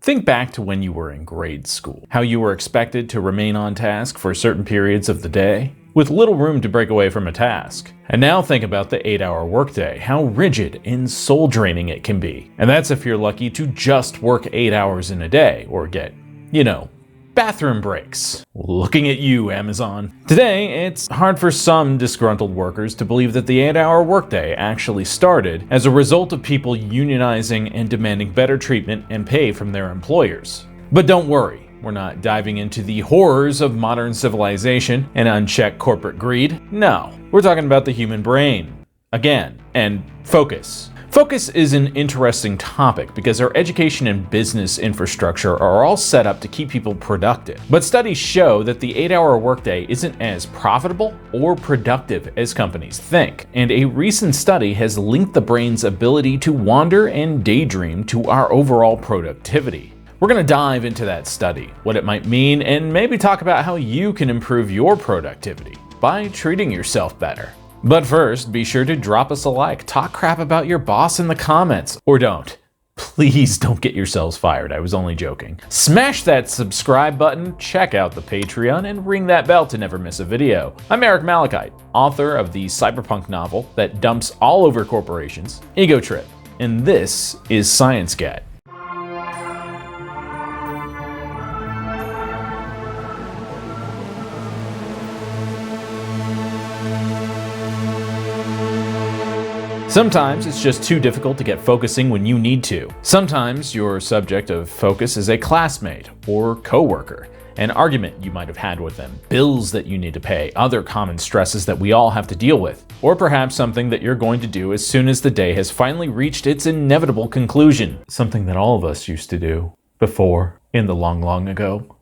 Think back to when you were in grade school, how you were expected to remain on task for certain periods of the day, with little room to break away from a task. And now think about the 8-hour workday, how rigid and soul-draining it can be. And that's if you're lucky to just work 8 hours in a day, or get, bathroom breaks. Looking at you, Amazon. Today, it's hard for some disgruntled workers to believe that the 8-hour workday actually started as a result of people unionizing and demanding better treatment and pay from their employers. But don't worry, we're not diving into the horrors of modern civilization and unchecked corporate greed. No, we're talking about the human brain. Again, and focus. Focus is an interesting topic because our education and business infrastructure are all set up to keep people productive. But studies show that the 8-hour workday isn't as profitable or productive as companies think. And a recent study has linked the brain's ability to wander and daydream to our overall productivity. We're going to dive into that study, what it might mean, and maybe talk about how you can improve your productivity by treating yourself better. But first, be sure to drop us a like, talk crap about your boss in the comments, or don't. Please don't get yourselves fired, I was only joking. Smash that subscribe button, check out the Patreon, and ring that bell to never miss a video. I'm Eric Malachite, author of the cyberpunk novel that dumps all over corporations, Ego Trip, and this is Science Get. Sometimes it's just too difficult to get focusing when you need to. Sometimes your subject of focus is a classmate or coworker, an argument you might have had with them, bills that you need to pay, other common stresses that we all have to deal with, or perhaps something that you're going to do as soon as the day has finally reached its inevitable conclusion. Something that all of us used to do before, in the long, long ago,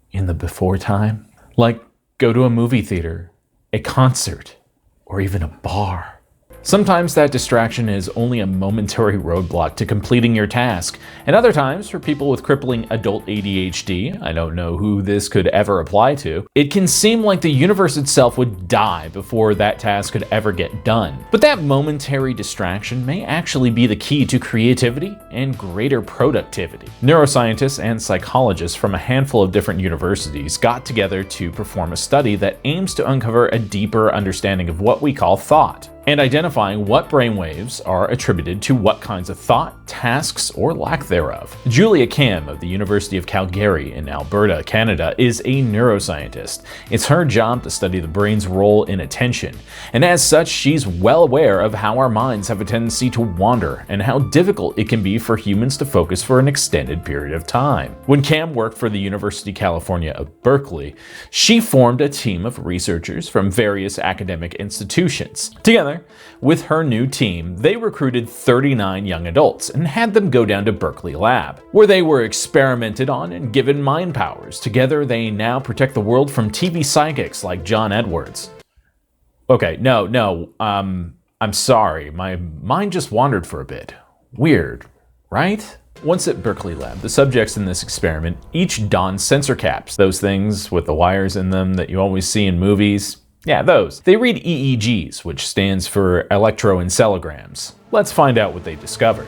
in the before time. Like go to a movie theater, a concert, or even a bar. Sometimes that distraction is only a momentary roadblock to completing your task, and other times, for people with crippling adult ADHD, I don't know who this could ever apply to, it can seem like the universe itself would die before that task could ever get done. But that momentary distraction may actually be the key to creativity and greater productivity. Neuroscientists and psychologists from a handful of different universities got together to perform a study that aims to uncover a deeper understanding of what we call thought, and identifying what brainwaves are attributed to what kinds of thought, tasks, or lack thereof. Julia Kim of the University of Calgary in Alberta, Canada, is a neuroscientist. It's her job to study the brain's role in attention, and as such, she's well aware of how our minds have a tendency to wander and how difficult it can be for humans to focus for an extended period of time. When Cam worked for the University of California of Berkeley, she formed a team of researchers from various academic institutions. Together, with her new team, they recruited 39 young adults and had them go down to Berkeley Lab, where they were experimented on and given mind powers. Together, they now protect the world from TV psychics like John Edwards. Okay, I'm sorry, my mind just wandered for a bit. Weird, right? Once at Berkeley Lab, the subjects in this experiment each donned sensor caps, those things with the wires in them that you always see in movies. Yeah, those. They read EEGs, which stands for electroencephalograms. Let's find out what they discovered.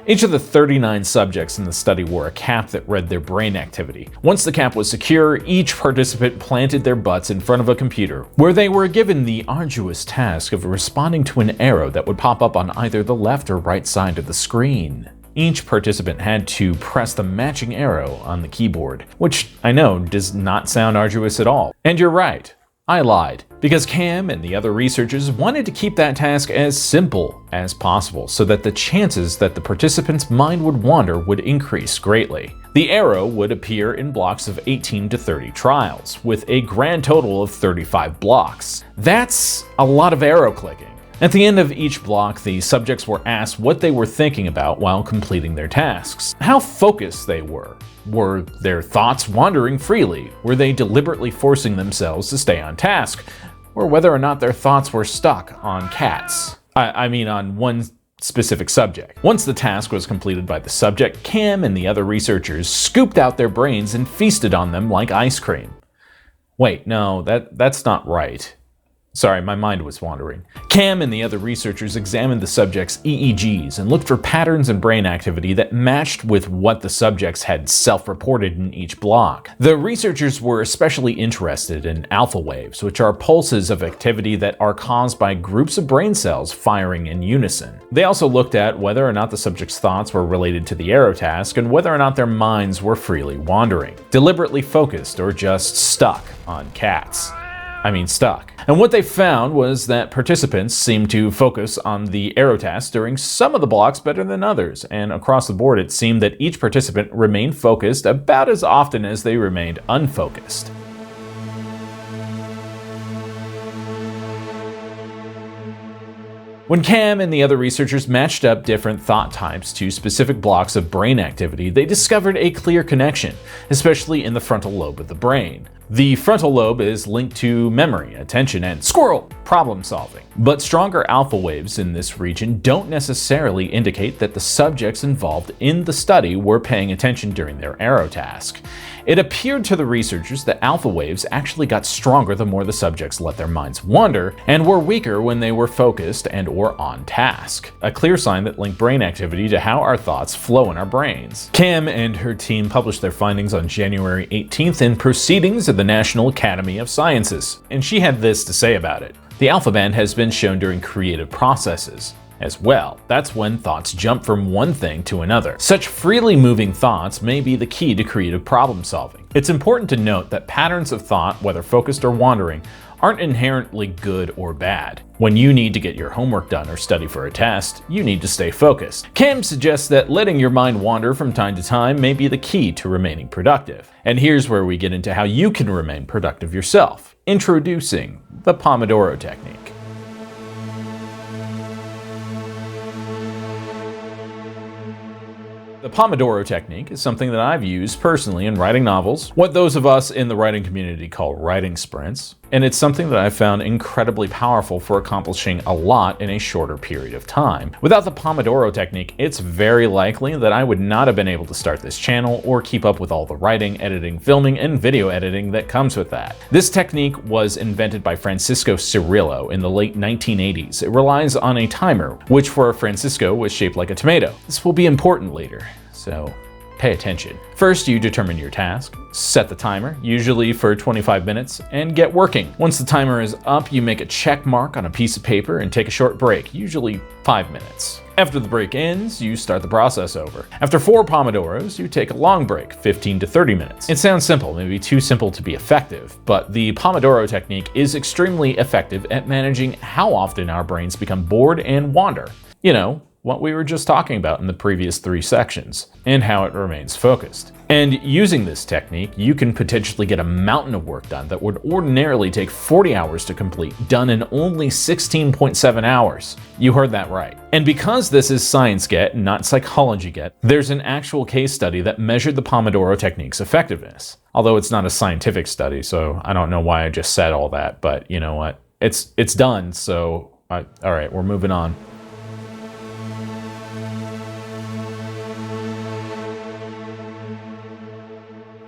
Each of the 39 subjects in the study wore a cap that read their brain activity. Once the cap was secure, each participant planted their butts in front of a computer, where they were given the arduous task of responding to an arrow that would pop up on either the left or right side of the screen. Each participant had to press the matching arrow on the keyboard, which I know does not sound arduous at all. And you're right, I lied, because Cam and the other researchers wanted to keep that task as simple as possible so that the chances that the participant's mind would wander would increase greatly. The arrow would appear in blocks of 18 to 30 trials, with a grand total of 35 blocks. That's a lot of arrow clicking. At the end of each block, the subjects were asked what they were thinking about while completing their tasks, how focused they were. Were their thoughts wandering freely? Were they deliberately forcing themselves to stay on task? Or whether or not their thoughts were stuck on cats. I mean on one specific subject. Once the task was completed by the subject, Cam and the other researchers scooped out their brains and feasted on them like ice cream. Wait, no, that's not right. Sorry, my mind was wandering. Cam and the other researchers examined the subjects' EEGs and looked for patterns in brain activity that matched with what the subjects had self-reported in each block. The researchers were especially interested in alpha waves, which are pulses of activity that are caused by groups of brain cells firing in unison. They also looked at whether or not the subjects' thoughts were related to the arrow task and whether or not their minds were freely wandering, deliberately focused, or just stuck on cats. Stuck. And what they found was that participants seemed to focus on the arrow task during some of the blocks better than others, and across the board it seemed that each participant remained focused about as often as they remained unfocused. When Cam and the other researchers matched up different thought types to specific blocks of brain activity, they discovered a clear connection, especially in the frontal lobe of the brain. The frontal lobe is linked to memory, attention, and squirrel problem solving. But stronger alpha waves in this region don't necessarily indicate that the subjects involved in the study were paying attention during their arrow task. It appeared to the researchers that alpha waves actually got stronger the more the subjects let their minds wander, and were weaker when they were focused and or on task. A clear sign that linked brain activity to how our thoughts flow in our brains. Cam and her team published their findings on January 18th in Proceedings of the National Academy of Sciences, and she had this to say about it. The alpha band has been shown during creative processes as well. That's when thoughts jump from one thing to another. Such freely moving thoughts may be the key to creative problem solving. It's important to note that patterns of thought, whether focused or wandering, aren't inherently good or bad. When you need to get your homework done or study for a test, you need to stay focused. Cam suggests that letting your mind wander from time to time may be the key to remaining productive. And here's where we get into how you can remain productive yourself. Introducing the Pomodoro technique. The Pomodoro technique is something that I've used personally in writing novels, what those of us in the writing community call writing sprints, and it's something that I've found incredibly powerful for accomplishing a lot in a shorter period of time. Without the Pomodoro technique, it's very likely that I would not have been able to start this channel or keep up with all the writing, editing, filming, and video editing that comes with that. This technique was invented by Francisco Cirillo in the late 1980s. It relies on a timer, which for Francisco was shaped like a tomato. This will be important later, so pay attention. First, you determine your task, set the timer, usually for 25 minutes, and get working. Once the timer is up, you make a check mark on a piece of paper and take a short break, usually 5 minutes. After the break ends, you start the process over. After 4 Pomodoros, you take a long break, 15 to 30 minutes. It sounds simple, maybe too simple to be effective, but the Pomodoro technique is extremely effective at managing how often our brains become bored and wander. You know, what we were just talking about in the previous 3 sections, and how it remains focused. And using this technique, you can potentially get a mountain of work done that would ordinarily take 40 hours to complete, done in only 16.7 hours. You heard that right. And because this is science get, not psychology get, there's an actual case study that measured the Pomodoro technique's effectiveness. Although it's not a scientific study, so I don't know why I just said all that, but you know what? It's done, so all right, we're moving on.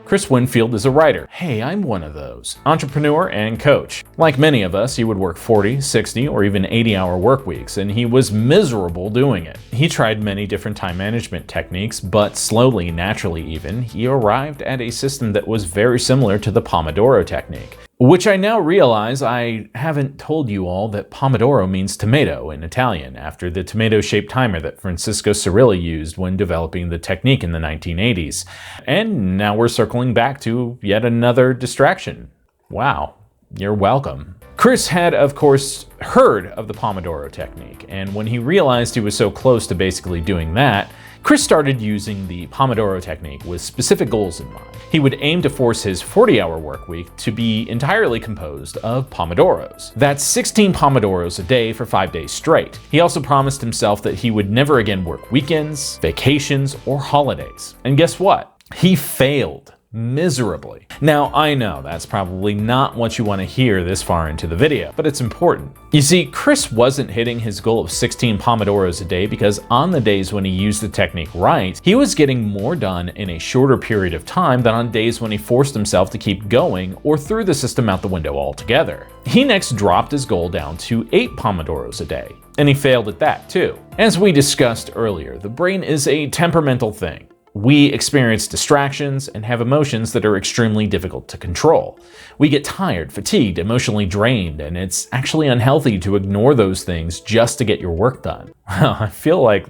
Chris Winfield is a writer. Hey, I'm one of those. Entrepreneur and coach. Like many of us, he would work 40, 60, or even 80-hour work weeks, and he was miserable doing it. He tried many different time management techniques, but slowly, naturally even, he arrived at a system that was very similar to the Pomodoro technique. Which I now realize I haven't told you all that Pomodoro means tomato in Italian, after the tomato-shaped timer that Francisco Cirillo used when developing the technique in the 1980s. And now we're circling back to yet another distraction. Wow, you're welcome. Chris had, of course, heard of the Pomodoro technique, and when he realized he was so close to basically doing that, Chris started using the Pomodoro technique with specific goals in mind. He would aim to force his 40-hour work week to be entirely composed of Pomodoros. That's 16 Pomodoros a day for 5 days straight. He also promised himself that he would never again work weekends, vacations, or holidays. And guess what? He failed miserably. Now, I know that's probably not what you want to hear this far into the video, but it's important. You see, Chris wasn't hitting his goal of 16 Pomodoros a day because on the days when he used the technique right, he was getting more done in a shorter period of time than on days when he forced himself to keep going or threw the system out the window altogether. He next dropped his goal down to 8 Pomodoros a day, and he failed at that too. As we discussed earlier, the brain is a temperamental thing. We experience distractions and have emotions that are extremely difficult to control. We get tired, fatigued, emotionally drained, and it's actually unhealthy to ignore those things just to get your work done. Wow, I feel like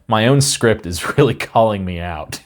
my own script is really calling me out.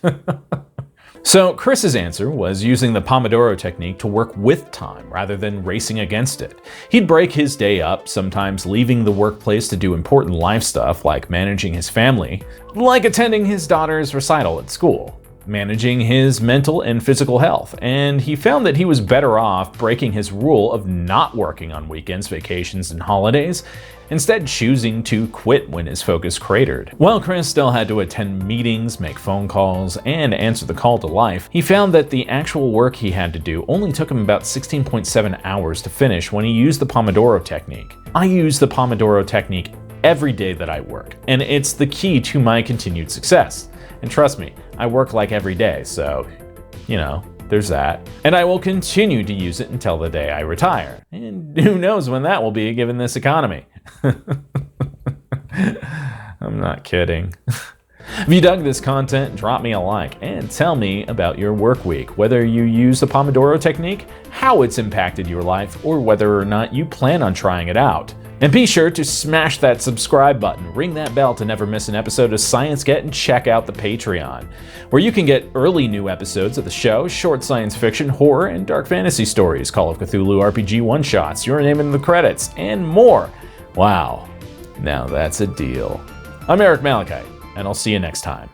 So Chris's answer was using the Pomodoro technique to work with time rather than racing against it. He'd break his day up, sometimes leaving the workplace to do important life stuff like managing his family, like attending his daughter's recital at school, managing his mental and physical health, and he found that he was better off breaking his rule of not working on weekends, vacations, and holidays, instead choosing to quit when his focus cratered. While Chris still had to attend meetings, make phone calls, and answer the call to life, he found that the actual work he had to do only took him about 16.7 hours to finish when he used the Pomodoro technique. I use the Pomodoro technique every day that I work, and it's the key to my continued success. And trust me, I work like every day, so, you know, there's that. And I will continue to use it until the day I retire. And who knows when that will be given this economy. I'm not kidding. If you dug this content, drop me a like and tell me about your work week, whether you use the Pomodoro technique, how it's impacted your life, or whether or not you plan on trying it out. And be sure to smash that subscribe button, ring that bell to never miss an episode of Science Get, and check out the Patreon, where you can get early new episodes of the show, short science fiction, horror, and dark fantasy stories, Call of Cthulhu RPG one-shots, Your Name in the Credits, and more. Wow, now that's a deal. I'm Eric Malachite, and I'll see you next time.